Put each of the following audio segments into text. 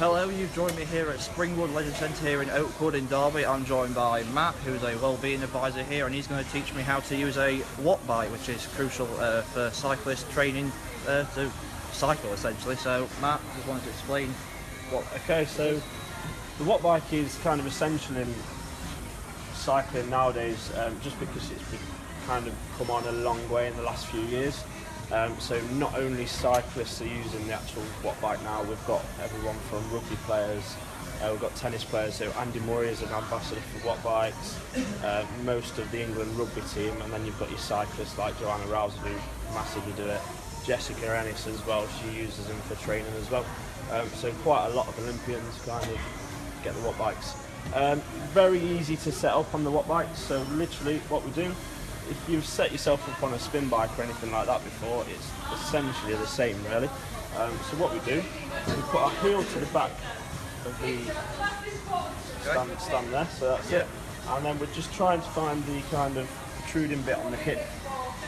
Hello, you've joined me here at Springwood Leisure Centre here in Oakwood in Derby. I'm joined by Matt, who's a Wellbeing Advisor here, and he's going to teach me how to use a watt bike, which is crucial for cyclist training to cycle essentially. So Matt, just wanted to explain what... Okay, so the watt bike is kind of essential in cycling nowadays, just because it's kind of come on a long way in the last few years. So not only cyclists are using the actual watt bike now, we've got everyone from rugby players, we've got tennis players, so Andy Murray is an ambassador for watt bikes, most of the England rugby team, and then you've got your cyclists like Joanna Rouse who massively do it, Jessica Ennis as well, she uses them for training as well. So quite a lot of Olympians kind of get the watt bikes. Very easy to set up on the watt bike, so literally what we do, if you've set yourself up on a spin bike or anything like that before, it's essentially the same really. So what we do, we put our heel to the back of the stand there, so that's it. And then we're just trying to find the kind of protruding bit on the hip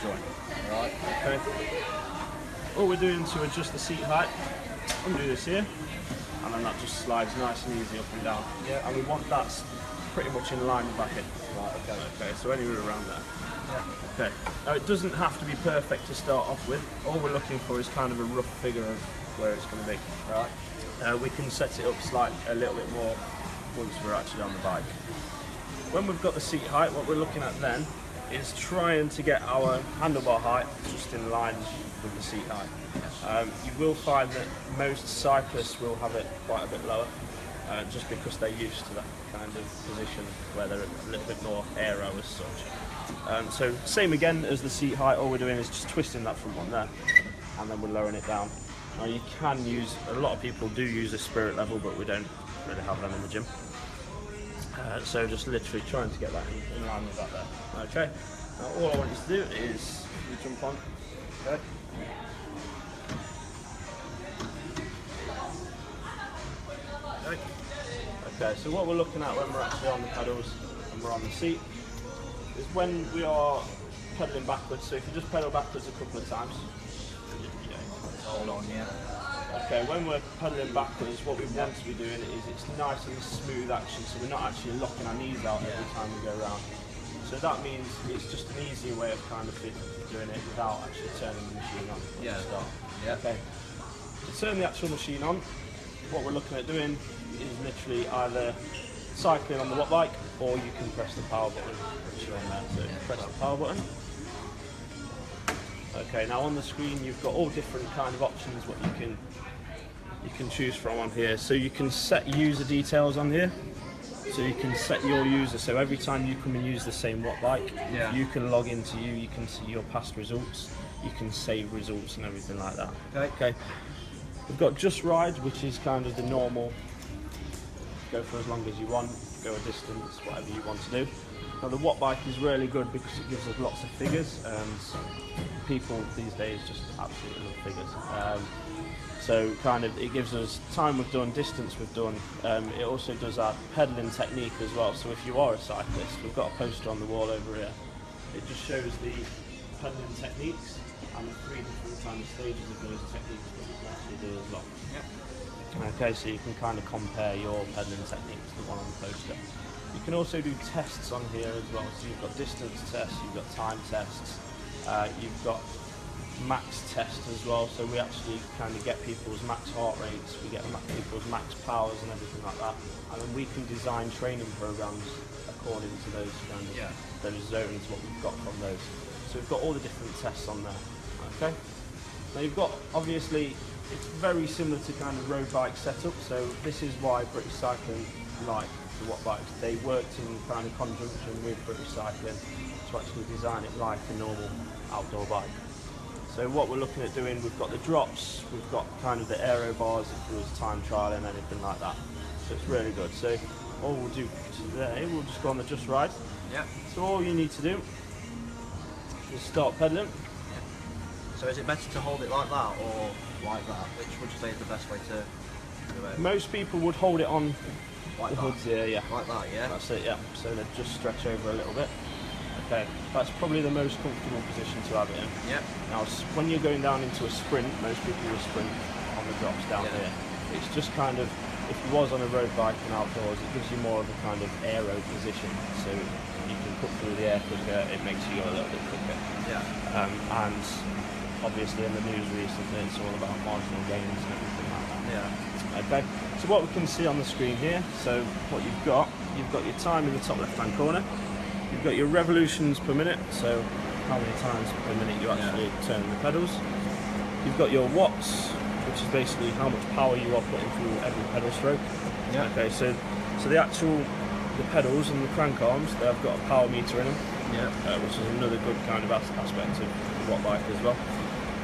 joint. Right, okay. All we're doing to adjust the seat height, undo this here, and then that just slides nice and easy up and down. Yeah. And we want that pretty much in line with our hip. Right, okay. Okay, so anywhere around there. Okay. Now it doesn't have to be perfect to start off with. All we're looking for is kind of a rough figure of where it's going to be. Right. We can set it up a little bit more once we're actually on the bike. When we've got the seat height, what we're looking at then is trying to get our handlebar height just in line with the seat height. You will find that most cyclists will have it quite a bit lower, just because they're used to that kind of position where they're a little bit more aero as such. So same again as the seat height, all we're doing is just twisting that front one there, and then we're lowering it down. Now you can use, a lot of people do use a spirit level, but we don't really have them in the gym. So just literally trying to get that in line with that there. Okay, now all I want you to do is you jump on. Okay. Okay, so what we're looking at when we're actually on the pedals and we're on the seat is when we are pedalling backwards. So if you just pedal backwards a couple of times, Hold on, yeah. Okay, when we're pedalling backwards, what we want to be doing is it's nice and smooth action, so we're not actually locking our knees out every time we go around. So that means it's just an easier way of kind of doing it without actually turning the machine on at the start. Yeah. Okay. To turn the actual machine on, what we're looking at doing is literally either cycling on the watt bike, or you can press the power button which is on there. So press the power button. Okay, now on the screen you've got all different kind of options what you can choose from on here. So you can set user details on here. So you can set your user, so every time you come and use the same watt bike, you can log into you can see your past results, you can save results and everything like that. Okay. We've got Just Ride, which is kind of the normal, go for as long as you want, go a distance, whatever you want to do. Now the watt bike is really good because it gives us lots of figures, and people these days just absolutely love figures. So kind of it gives us time we've done, distance we've done. It also does our pedalling technique as well. So if you are a cyclist, we've got a poster on the wall over here. It just shows the pedalling techniques and the 3 different kind of stages of those techniques that you can actually do as well. Yep. Okay, so you can kind of compare your pedalling technique to the one on the poster. You can also do tests on here as well. So you've got distance tests, you've got time tests, you've got max test as well. So we actually kind of get people's max heart rates, we get people's max powers and everything like that. And then we can design training programs according to those kind of those zones, what we've got from those. So we've got all the different tests on there. Okay. Now you've got, obviously, it's very similar to kind of road bike setup. So this is why British Cycling like the watt bikes. They worked in kind of conjunction with British Cycling to actually design it like a normal outdoor bike. So what we're looking at doing, we've got the drops, we've got kind of the aero bars if there was time trial and anything like that. So it's really good. So all we'll do today, we'll just go on the Just Ride. Yeah. So all you need to do is start pedalling. So is it better to hold it like that or like that? Which would you say is the best way to do it? Most people would hold it on like the that. hoods here, Like that, yeah? That's it, yeah. So they just stretch over a little bit. Okay, that's probably the most comfortable position to have it in. Yep. Now, when you're going down into a sprint, most people will sprint on the drops down here. It's just kind of if you was on a road bike and outdoors, it gives you more of a kind of aero position, so you can cut through the air quicker, it makes you go a little bit quicker. Yeah. And obviously in the news recently it's all about marginal gains and everything like that. Yeah. Okay, so what we can see on the screen here, so what you've got your time in the top left hand corner, you've got your revolutions per minute, so how many times per minute you actually turn the pedals. You've got your watts, which is basically how much power you are putting through every pedal stroke. Yeah. Okay, so the pedals and the crank arms, they've got a power meter in them, which is another good kind of aspect of the watt bike as well.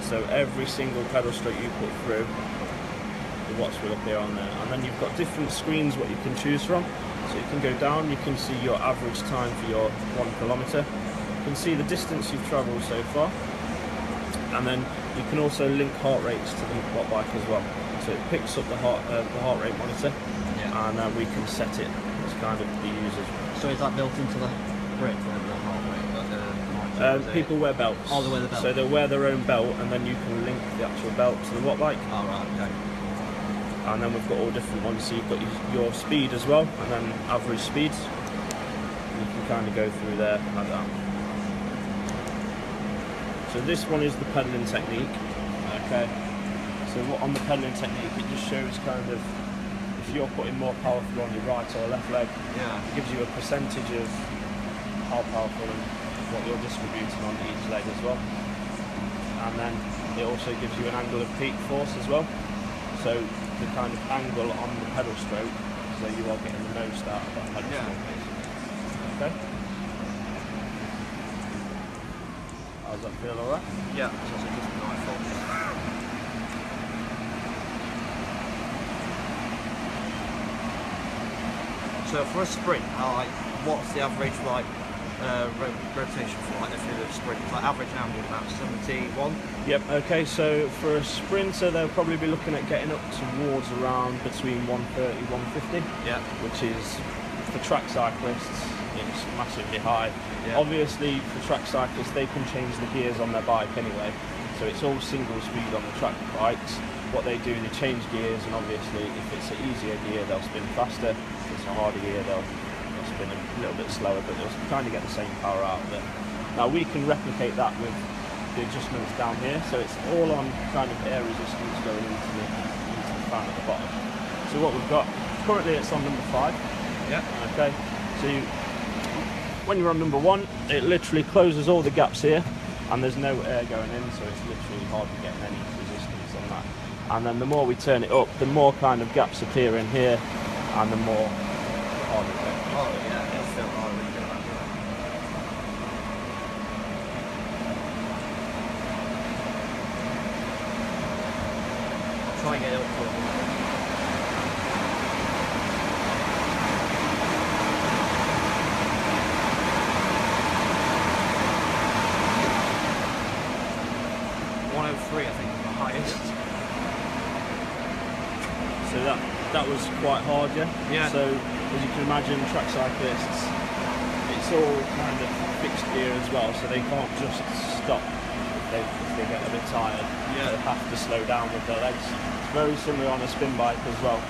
So every single pedal stroke you put through, the watts will appear on there. And then you've got different screens what you can choose from. So you can go down, you can see your average time for your 1 kilometre. You can see the distance you've travelled so far. And then you can also link heart rates to the watt bike as well. So it picks up the heart rate monitor, and we can set it as kind of the users. So is that built into the grip, the heart rate? People wear belts. Oh, they wear the belt. So they'll wear their own belt, and then you can link the actual belt to the watt bike. Oh, right, okay. And then we've got all different ones. So you've got your speed as well, and then average speeds. You can kind of go through there like that. So this one is the pedalling technique. Okay. So on the pedalling technique, it just shows kind of if you're putting more power through on your right or left leg. It gives you a percentage of how powerful and what you're distributing on each leg as well. And then it also gives you an angle of peak force as well. So the kind of angle on the pedal stroke, so you are getting the most out of that pedal stroke basically. Okay. How does that feel alright? Yeah, so it's just a nice fold. So for a sprint, what's the average rotation for if you're a sprint? Like average now would about 71? Yep, okay, so for a sprinter they'll probably be looking at getting up towards around between 130, 150, which is, for track cyclists, it's massively high. Obviously for track cyclists they can change the gears on their bike anyway, so it's all single speed on the track bikes. What they do, they change gears, and obviously if it's an easier gear they'll spin faster, if it's a harder gear they'll spin a little bit slower, but they'll kind of get the same power out of it. Now we can replicate that with the adjustments down here, so it's all on kind of air resistance going into the fan at the bottom. So what we've got, currently it's on number 5. Okay, so when you're on number 1, it literally closes all the gaps here, and there's no air going in, so it's literally hardly getting any resistance on that. And then the more we turn it up, the more kind of gaps appear in here, and the more harder it gets. Oh yeah, it's still hard when you get that. I'll try and get it up to it. I think is the highest. So that was quite hard, yeah? So as you can imagine, track cyclists, it's all kind of fixed gear as well, so they can't just stop if they get a bit tired. They have to slow down with their legs. It's very similar on a spin bike as well,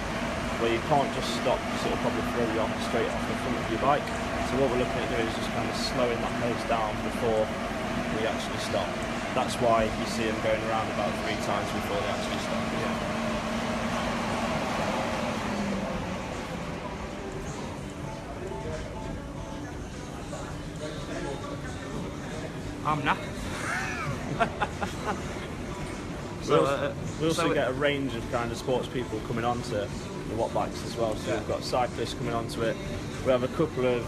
where you can't just stop, because it'll probably throw you off straight off the front of your bike. So what we're looking at doing is just kind of slowing that pace down before we actually stop. That's why you see them going around about 3 times before they actually stop. I'm knackered. We also get a range of kind of sports people coming onto the watt bikes as well. So we've got cyclists coming onto it. We have a couple of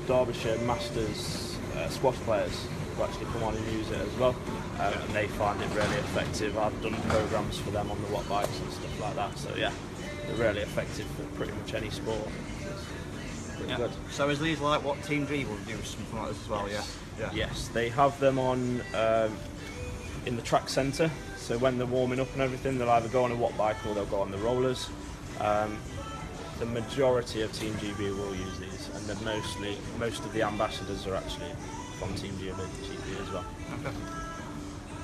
Derbyshire Masters squash players who actually come on and use it as well, and they find it really effective. I've done programs for them on the watt bikes and stuff like that, so yeah, they're really effective for pretty much any sport. It's pretty good. So is these like what Team G will do, something like this as well? Yes, they have them on in the track centre, so when they're warming up and everything they'll either go on a watt bike or they'll go on the rollers. The majority of Team GB will use these, and then most of the ambassadors are actually from Team GB as well. Okay.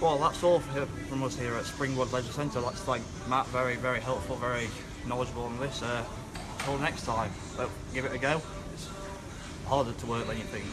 Well, that's all from us here at Springwood Leisure Centre. Let's thank Matt, very, very helpful, very knowledgeable on this. Until next time, but give it a go. It's harder to work than you think.